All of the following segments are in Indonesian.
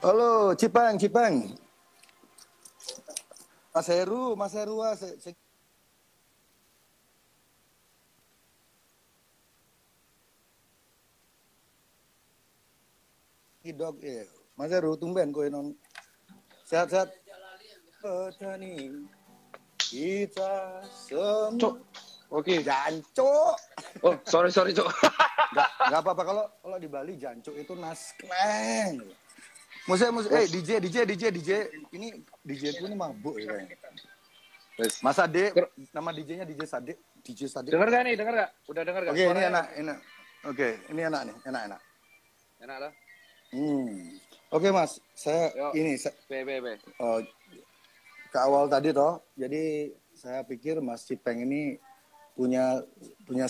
Halo, Cipang, Cipang. Mas Heru, dog ya. Mas Heru, tumben kowe non. Sehat-sehat. Petani kita semua. Cok, oke. Jancuk. Oh, sorry, Cok. Gak apa-apa kalau di Bali jancuk itu naskleng. DJ. Ini DJ ku ini mabuk ya kayaknya. Mas Ade, nama DJ-nya DJ Sade. Dengar gak nih? Dengar gak? Udah dengar gak? Oke, ini enak. Oke, ini enak nih, enak. Enak lah. Oke Mas, ke awal tadi toh, jadi saya pikir Mas Cipeng ini punya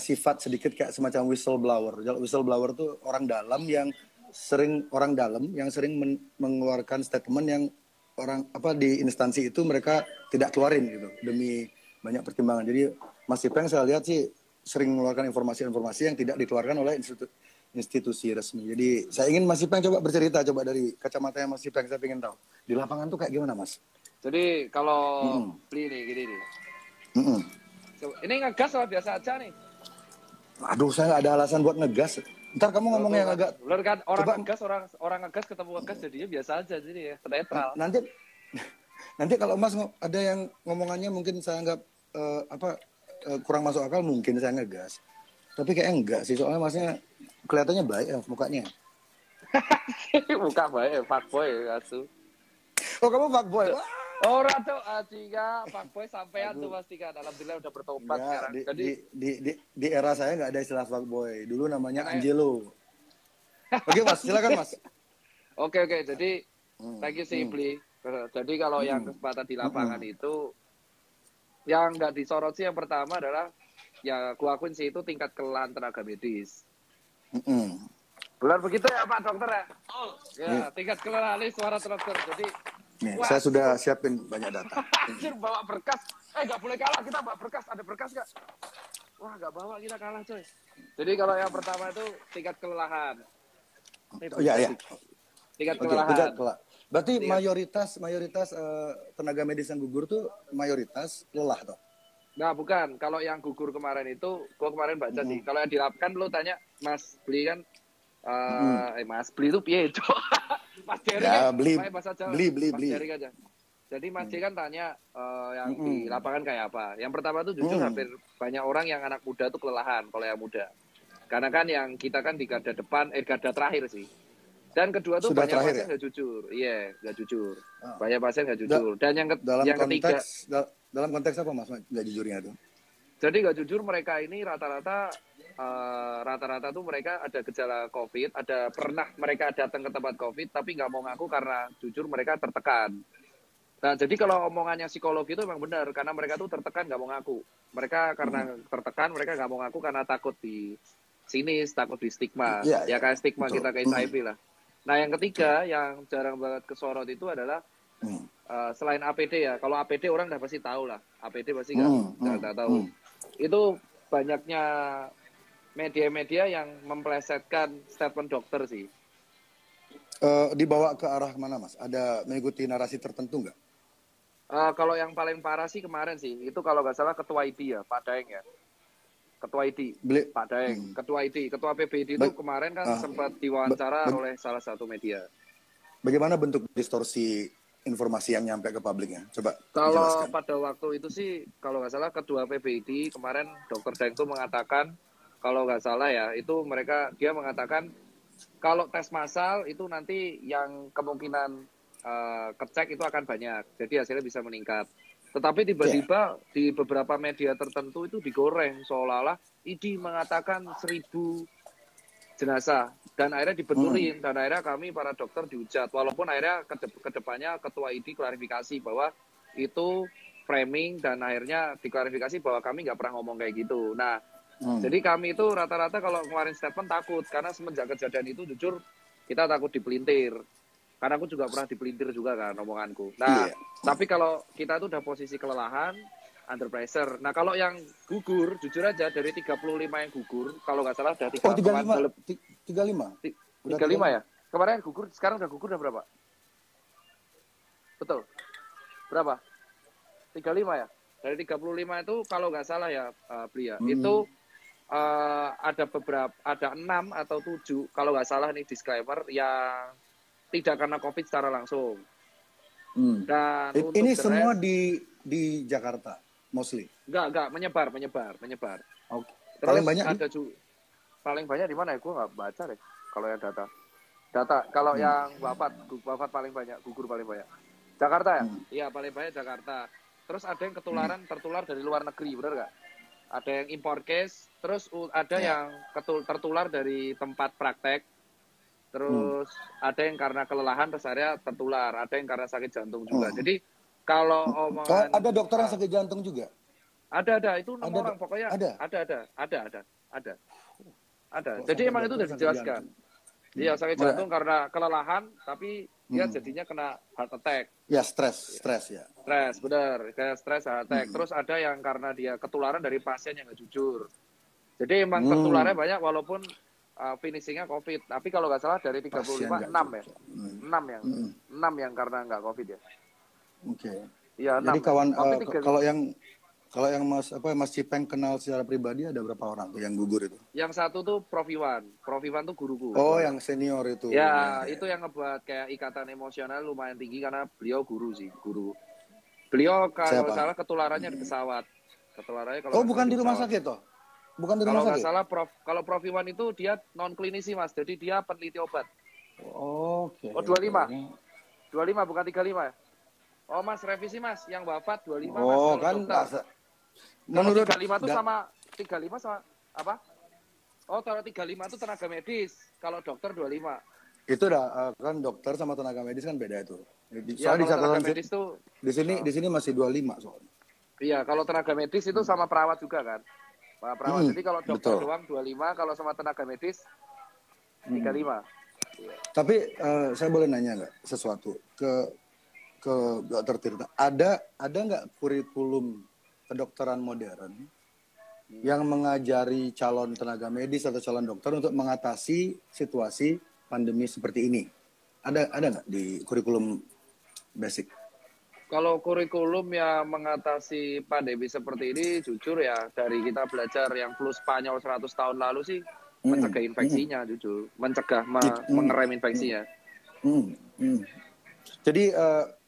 sifat sedikit kayak semacam whistleblower. Whistleblower tuh orang dalam yang sering mengeluarkan statement yang di instansi itu mereka tidak keluarin gitu demi banyak pertimbangan. Jadi Mas Cipeng saya lihat sih sering mengeluarkan informasi-informasi yang tidak dikeluarkan oleh institusi resmi. Jadi saya ingin Mas Cipeng coba bercerita dari kacamatanya Mas Cipeng, saya ingin tahu di lapangan tuh kayak gimana Mas? Jadi kalau beli nih gini nih. Ini ngegas lah biasa aja nih. Aduh, saya nggak ada alasan buat ngegas. Ntar kamu ngomong yang agak. Bener kan orang ngegas ketemu ngegas jadinya biasa aja jadi ya netral. Nanti kalau Mas ada yang ngomongannya mungkin saya anggap kurang masuk akal, mungkin saya ngegas. Tapi kayak enggak sih, soalnya Masnya kelihatannya baik ya mukanya. Muka baik, fuckboy asu. Oh, kamu fuckboy? Ora tuh Aciga, fuckboy sampean tuh pasti kan. Alhamdulillah udah bertobat sekarang. Jadi di era saya nggak ada istilah fuckboy. Dulu namanya Angelo. Oke Mas, silakan Mas. Oke. Jadi thank you Simply. Jadi kalau yang kesempatan di lapangan itu yang nggak disorot sih yang pertama adalah ya gua akuin sih itu tingkat kelelahan tenaga medis. Benar begitu ya Pak Dokter ya? Ya, tingkat kelelahan ini suara dokter. Jadi nih, saya sudah siapin banyak data. Anjir, bawa berkas. Nggak boleh kalah, kita bawa berkas. Ada berkas nggak? Wah, nggak bawa, kita kalah coy. Jadi kalau yang pertama itu tingkat kelelahan. Iya. Tingkat kelelahan. Berarti mayoritas tenaga medis yang gugur tuh mayoritas lelah toh? Nah, bukan. Kalau yang gugur kemarin itu, gua kemarin baca sih. Kalau yang dilakukan lo tanya Mas Beli kan, Mas Beli itu piye, Cok? Mas Jerry ya, kan, beli Mas Jerry aja. Jadi Mas Jerry kan tanya yang di lapangan kayak apa. Yang pertama tuh jujur hampir banyak orang yang anak muda tuh kelelahan kalau yang muda. Karena kan yang kita kan di garda depan, garda terakhir sih. Dan kedua tuh sudah banyak pasien nggak jujur. Iya, nggak jujur. Banyak pasien nggak jujur. Dan yang ketiga. Dalam konteks apa Mas nggak jujurnya tuh? Jadi nggak jujur mereka ini rata-rata tuh mereka ada gejala COVID, pernah mereka datang ke tempat COVID, tapi nggak mau ngaku karena jujur mereka tertekan. Nah, jadi kalau omongannya psikologi itu memang benar, karena mereka tuh tertekan nggak mau ngaku. Mereka karena tertekan, mereka nggak mau ngaku karena takut di sinis, takut di stigma. Ya kayak stigma betul. Kita ke HIV lah. Nah, yang ketiga, yang jarang banget kesorot itu adalah selain APD ya. Kalau APD orang udah pasti tahu lah. APD pasti nggak tahu. Itu banyaknya media-media yang memplesetkan statement dokter sih. Dibawa ke arah mana Mas? Ada mengikuti narasi tertentu nggak? Kalau yang paling parah sih kemarin sih, itu kalau nggak salah Ketua ID ya, Pak Daeng ya. Ketua ID, Pak Daeng. Ketua ID, Ketua PBID itu kemarin kan sempat diwawancara oleh salah satu media. Bagaimana bentuk distorsi informasi yang nyampe ke publiknya? Coba kalau jelaskan. Pada waktu itu sih, kalau nggak salah Ketua PBID kemarin Dr. Daeng itu mengatakan, kalau nggak salah ya, itu dia mengatakan kalau tes massal itu nanti yang kemungkinan kecek itu akan banyak, jadi hasilnya bisa meningkat. Tetapi tiba-tiba di beberapa media tertentu itu digoreng seolah-olah ID mengatakan 1.000 jenazah dan akhirnya dibeturin dan akhirnya kami para dokter dihujat, walaupun akhirnya kedepannya Ketua ID klarifikasi bahwa itu framing dan akhirnya diklarifikasi bahwa kami nggak pernah ngomong kayak gitu. Nah, jadi kami itu rata-rata kalau kemarin statement takut karena semenjak kejadian itu jujur kita takut dipelintir. Karena aku juga pernah dipelintir juga kan omonganku. Nah, tapi kalau kita tuh udah posisi kelelahan, under pressure. Nah, kalau yang gugur, jujur aja dari 35 yang gugur, kalau nggak salah udah 35 ya? Kemarin gugur, sekarang udah gugur udah berapa? betul. Berapa? 35 ya? Dari 35 itu kalau nggak salah ya, Blia, itu ada 6 atau 7 kalau nggak salah nih disclaimer yang tidak karena COVID secara langsung. Dan untuk Ini the semua rest, di Jakarta, mostly. enggak menyebar. Oke. Paling Terus banyak ada juga paling banyak di mana ya? Gue nggak baca deh kalau yang data. Kalau yang wafat paling banyak, gugur paling banyak. Jakarta ya? Iya paling banyak Jakarta. Terus ada yang tertular dari luar negeri, benar nggak? Ada yang import case, terus ada Ya. yang tertular dari tempat praktek, terus ada yang karena kelelahan rest area tertular, ada yang karena sakit jantung juga. Jadi kalau Oh, omongan ada dokter yang sakit jantung juga? ada itu 6 Ada, orang pokoknya ada. ada. Kok Jadi sampai emang itu dokter udah sakit dijelaskan. jantung? Iya sakit jantung karena kelelahan, tapi dia Hmm. jadinya kena heart attack. Ya stres ya. Stres, benar. Kayak stres, heart attack. Terus ada yang karena dia ketularan dari pasien yang nggak jujur. Jadi emang tertularnya banyak walaupun finishingnya COVID. Tapi kalau nggak salah dari 35, 6 ya. 6 yang karena nggak COVID ya. Oke. Iya, 6. Jadi kawan, Tapi kalau yang Mas Cipeng kenal secara pribadi ada berapa orang tuh yang gugur itu? yang satu tuh Prof Iwan. Prof Iwan tuh guruku Oh, soalnya. yang senior itu. Ya, itu yang ngebuat kayak ikatan emosional lumayan tinggi karena beliau guru. Beliau kalau Siapa? salah ketularannya di pesawat. Ketularannya kalau Oh, nggak salah bukan di di rumah pesawat. sakit toh? Bukan di Kalau rumah nggak sakit? salah kalau Prof Iwan itu dia non klinisi Mas, jadi dia peneliti obat. Oke. Oh 25, 25 bukan 35 ya? Oh Mas revisi Mas, yang wafat 25 Mas Oh, kalau kan dokter. Kalau menurut 35 itu sama 35 sama apa? Oh kalau 35 itu tenaga medis, kalau dokter 25. itu udah kan dokter sama tenaga medis kan beda itu. Ya Soalnya di kalau tenaga catatan medis tuh di sini masih 25 soalnya. iya kalau tenaga medis itu sama perawat juga kan. Perawat. Jadi kalau dokter Betul. doang 25, kalau sama tenaga medis 35. Tapi saya boleh nanya nggak sesuatu ke Dokter Tirta? Ada nggak kurikulum kedokteran modern yang mengajari calon tenaga medis atau calon dokter untuk mengatasi situasi pandemi seperti ini? Ada nggak di kurikulum basic? Kalau kurikulum yang mengatasi pandemi seperti ini, jujur ya, dari kita belajar yang flu Spanyol 100 tahun lalu sih, mencegah infeksinya, jujur. Mencegah, mengerem infeksinya. Jadi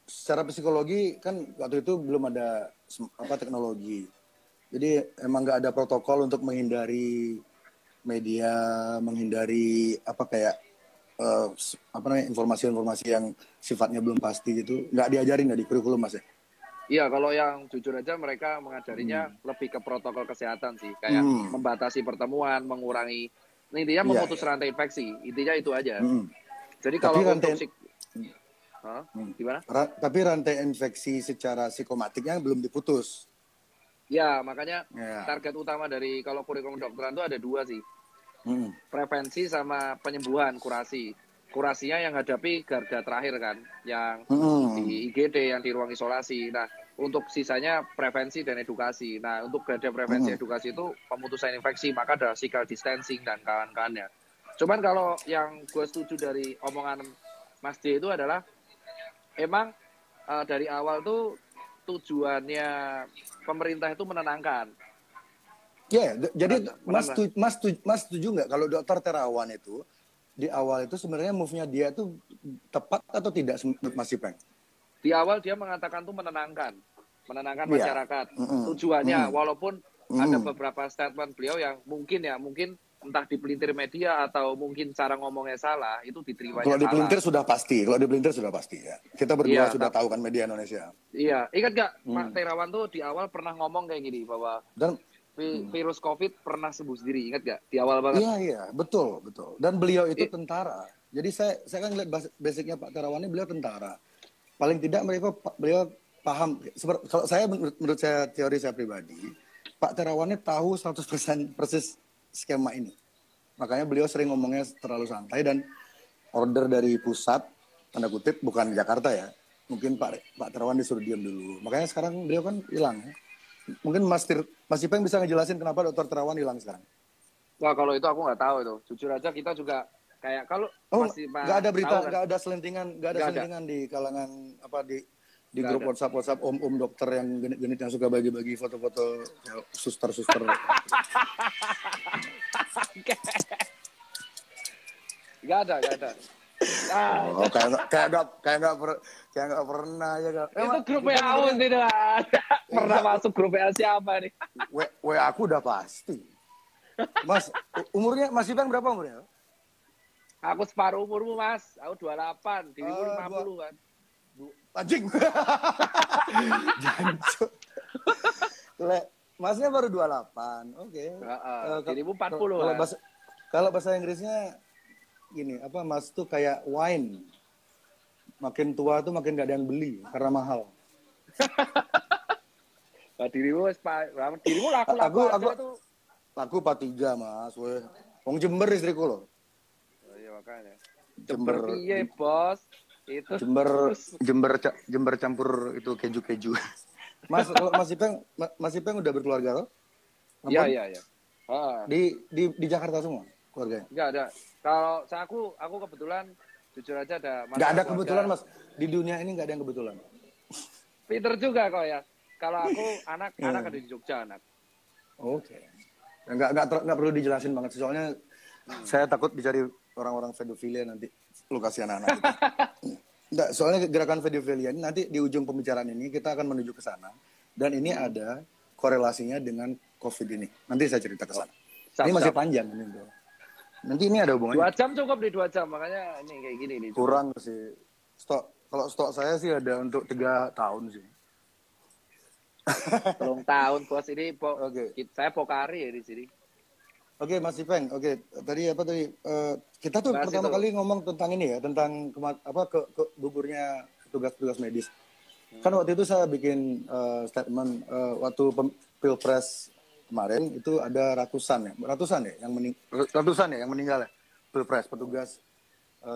secara psikologi kan waktu itu belum ada teknologi. Jadi emang nggak ada protokol untuk menghindari media, menghindari informasi-informasi yang sifatnya belum pasti gitu. Nggak diajarin nggak di kurikulum Mas ya? Iya, kalau yang jujur aja mereka mengajarinya lebih ke protokol kesehatan sih. Kayak membatasi pertemuan, mengurangi, intinya memutus rantai infeksi. Intinya itu aja. Jadi Tapi kalau untuk gimana? Tapi rantai infeksi secara psikomatiknya belum diputus. Ya, makanya target utama dari kalau kurikulum kedokteran itu ada 2 sih. Prevensi sama penyembuhan, kurasi. Kurasinya yang hadapi garda terakhir kan, yang di IGD, yang di ruang isolasi. Nah, untuk sisanya prevensi dan edukasi. Nah, untuk garda prevensi edukasi itu pemutusan infeksi, maka ada physical distancing dan kawan-kawannya. Cuman kalau yang gue setuju dari omongan Mas D itu adalah emang dari awal tuh tujuannya pemerintah itu menenangkan. Ya, jadi Mas setuju nggak kalau Dokter Terawan itu di awal itu sebenarnya move-nya dia tuh tepat atau tidak Mas Ipeng? Di awal dia mengatakan tuh menenangkan masyarakat. Tujuannya walaupun ada beberapa statement beliau yang mungkin entah dipelintir media atau mungkin cara ngomongnya salah, itu diterimanya kalau dipelintir salah. Kalau dipelintir sudah pasti ya. Kita berdua sudah tahu kan media Indonesia. Iya, ingat gak Pak Terawan tuh di awal pernah ngomong kayak gini bahwa virus COVID pernah sembuh sendiri, ingat gak? Di awal banget. Iya, betul. Dan beliau itu tentara. Jadi saya kan lihat basicnya Pak Terawan ini beliau tentara. Paling tidak beliau paham. Kalau saya menurut saya teori saya pribadi, Pak Terawan ini tahu 100% persis skema ini. Makanya beliau sering ngomongnya terlalu santai dan order dari pusat, tanda kutip, bukan Jakarta ya. Mungkin Pak Terawan disuruh diam dulu. Makanya sekarang beliau kan hilang ya. Mungkin Mas Ipeng bisa ngejelasin kenapa Dokter Terawan hilang sekarang. Wah kalau itu aku nggak tahu itu. Jujur aja kita juga kayak kalau nggak ada berita, nggak ada selentingan di kalangan di grup WhatsApp om dokter yang genit-genit yang suka bagi-bagi foto-foto ya, suster-suster. Gak ada. Oh, kayak nggak pernah ya kak. Itu grup WA tidak pernah masuk grup WA siapa nih? WA aku udah pasti. Mas, umurnya Mas Ipeng berapa umurnya? Aku separuh umurmu Mas, aku 28, dirimu 50 kan. Anjing. Jancuk. Masnya baru 28. Oke. Dirimu 40 kan. Kalau bahasa Inggrisnya gini, apa Mas tuh kayak wine. Makin tua tuh makin gak ada yang beli karena mahal. Nah, dirimu laku tuh. Laku 43 Mas, weh. Wong Jember istriku loh. Oh iya makanya. Jember piye, Bos? Itu Jember campur itu keju-keju. Mas, Mas Ipeng udah berkeluarga loh? Iya. Di Jakarta semua keluarganya? Enggak ada. Kalau aku kebetulan jujur aja ada. Enggak ada kebetulan Mas. Di dunia ini enggak ada yang kebetulan. Pinter juga kok ya. Kalau aku anak ada di Jogja anak. Oke. Enggak perlu dijelasin banget. Soalnya saya takut dicari orang-orang pedofilia nanti lokasi anak-anak itu. Enggak, soalnya gerakan pedofilia ini nanti di ujung pembicaraan ini kita akan menuju ke sana. Dan ini ada korelasinya dengan COVID ini. Nanti saya cerita ke sana. Ini masih panjang ini, bro. Nanti ini ada hubungannya. 2 jam cukup nih 2 jam. Makanya ini kayak gini nih. Kurang sih. Kalau stok saya sih ada untuk 3 tahun sih. 3 tahun bos ini. Saya Pokari ya di sini. Oke, Mas Ipeng. Oke, tadi kita tuh pertama kali ngomong tentang ini ya, tentang gugurnya petugas medis. Kan waktu itu saya bikin statement waktu Pilpres kemarin itu ada ratusan ya yang meninggal ya, Pilpres petugas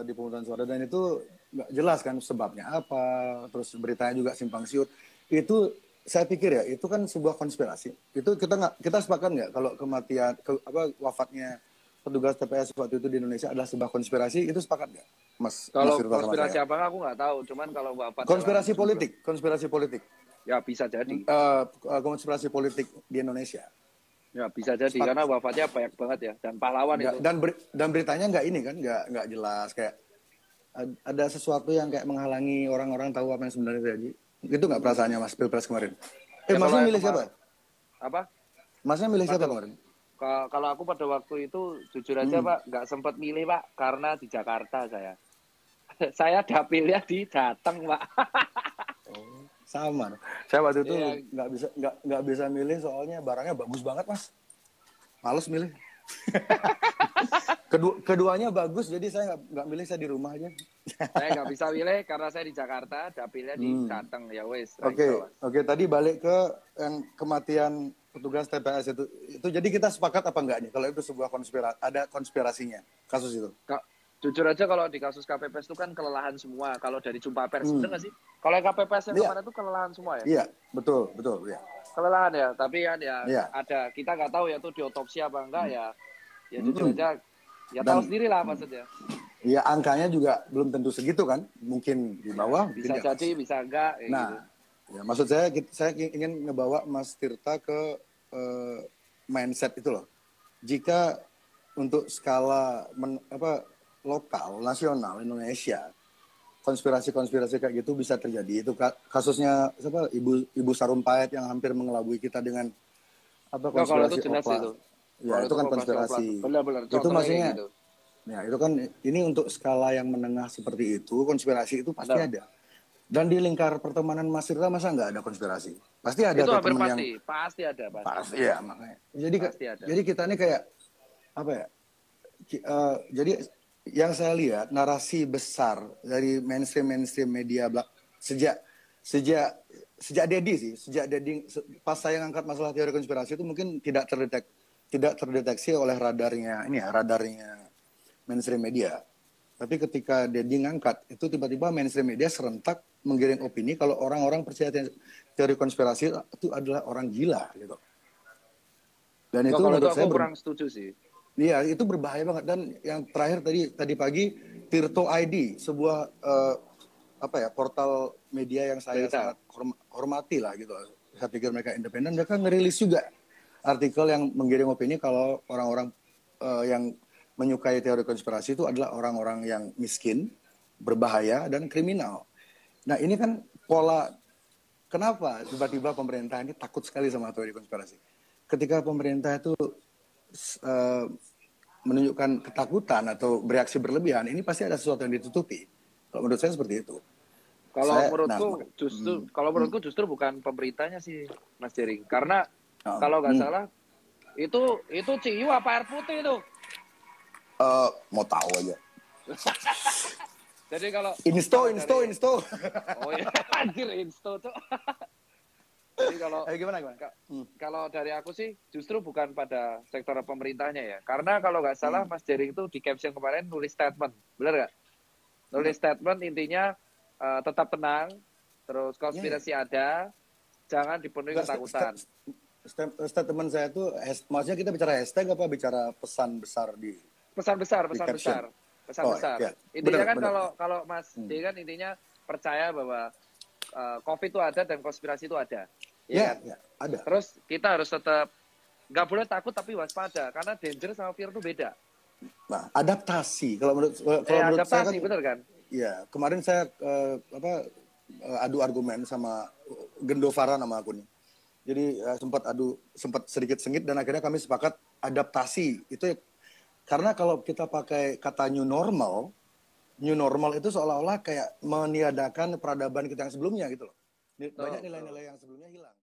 di pemungutan suara, dan itu nggak jelas kan sebabnya apa, terus beritanya juga simpang siur. Itu saya pikir ya itu kan sebuah konspirasi. Itu kita sepakat nggak kalau kematian wafatnya petugas TPS waktu itu di Indonesia adalah sebuah konspirasi? Itu sepakat nggak, Mas? Kalau konspirasi apa aku nggak tahu. Cuman kalau wafat konspirasi politik. Ya bisa jadi. Konspirasi politik di Indonesia. Ya bisa jadi karena wafatnya banyak banget ya, dan pahlawan itu. Dan beritanya nggak ini kan nggak jelas, kayak ada sesuatu yang kayak menghalangi orang-orang tahu apa yang sebenarnya terjadi. Itu nggak perasaannya Mas Pilpres kemarin? Masnya milih siapa? Apa? Masnya milih siapa kemarin? Kalau aku pada waktu itu jujur aja Pak, nggak sempat milih Pak, karena di Jakarta saya. Saya dapilnya di Jateng Pak. Oh, sama. Saya waktu itu nggak bisa milih soalnya barangnya bagus banget Mas. Males milih. Keduanya bagus, jadi saya nggak milih, saya di rumah aja. Saya nggak bisa milih karena saya di Jakarta, dapilnya di Jateng ya wes. Oke. Tadi balik ke yang kematian petugas TPS itu. Jadi kita sepakat apa enggak nih kalau itu sebuah ada konspirasinya kasus itu? Jujur aja kalau di kasus KPPS itu kan kelelahan semua. Kalau dari jumpa pers, bener nggak sih? Kalau KPPS yang kemarin itu kelelahan semua ya? Iya, betul ya. Kelelahan ya, tapi kan ada, kita nggak tahu ya tuh diotopsi apa enggak ya. Ya jujur aja, ya tahu sendiri lah maksudnya. Iya, angkanya juga belum tentu segitu kan, mungkin di bawah. Bisa jadi, bisa enggak. Nah, gitu. Ya maksud saya ingin ngebawa Mas Tirta ke mindset itu loh. Jika untuk skala lokal, nasional, Indonesia, konspirasi kayak gitu bisa terjadi. Itu kasusnya Ibu Sarumpait yang hampir mengelabui kita dengan konspirasi oplas. Ya, itu kan konspirasi. Benar-benar. Itu maksudnya gitu. Ya, itu kan ini untuk skala yang menengah seperti itu, konspirasi itu pasti ada. Dan di lingkar pertemanan Mas Tirta masa nggak ada konspirasi? Pasti ada. Itu hampir pasti ada. Pasti ya, makanya. Jadi kita ini kayak apa ya? Jadi yang saya lihat narasi besar dari mainstream media sejak Dedi pas saya ngangkat masalah teori konspirasi itu mungkin tidak terdeteksi oleh radarnya mainstream media. Tapi ketika Dedi ngangkat itu tiba-tiba mainstream media serentak menggiring opini kalau orang-orang percaya teori konspirasi itu adalah orang gila gitu. Dan itu menurut saya kurang setuju sih. Iya, itu berbahaya banget. Dan yang terakhir tadi pagi Tirto ID, sebuah apa ya, portal media yang saya Berita. sangat hormati lah gitu. Saya pikir mereka independen, mereka ngerilis juga artikel yang menggiring opini kalau orang-orang yang menyukai teori konspirasi itu adalah orang-orang yang miskin, berbahaya, dan kriminal. Nah ini kan pola, kenapa tiba-tiba pemerintah ini takut sekali sama teori konspirasi. Ketika pemerintah itu menunjukkan ketakutan atau bereaksi berlebihan, ini pasti ada sesuatu yang ditutupi. Kalau menurut saya seperti itu. Kalau Saya, menurutku justru bukan pemerintahnya sih, Mas Jering. Karena uh, kalau nggak hmm, salah itu CIU apa air putih itu. mau tahu aja. Jadi kalau Insto. oh ya anjir insto tuh. Jadi Gimana? kalau dari aku sih justru bukan pada sektor pemerintahnya ya. Karena kalau nggak salah Mas Jering itu di caption kemarin nulis statement, benar nggak? Nulis statement intinya tetap tenang, terus konspirasi ada, jangan dipenuhi ketakutan. Statement saya itu, maksudnya kita bicara hashtag apa bicara pesan besar di Pesan besar. ya. Intinya kan Benar. kalau Mas D kan intinya percaya bahwa COVID itu ada dan konspirasi itu ada. Ya, Kan? ya, ada. Terus kita harus tetap nggak boleh takut tapi waspada karena danger sama fear itu beda. Nah, adaptasi. Kalau menurut Adaptasi, saya kan, bener kan? ya kemarin saya adu argumen sama Gendovara nama akunnya. Jadi sempat sedikit sengit dan akhirnya kami sepakat adaptasi itu karena kalau kita pakai kata new normal itu seolah-olah kayak meniadakan peradaban kita yang sebelumnya gitu loh. Banyak nilai-nilai yang sebelumnya hilang.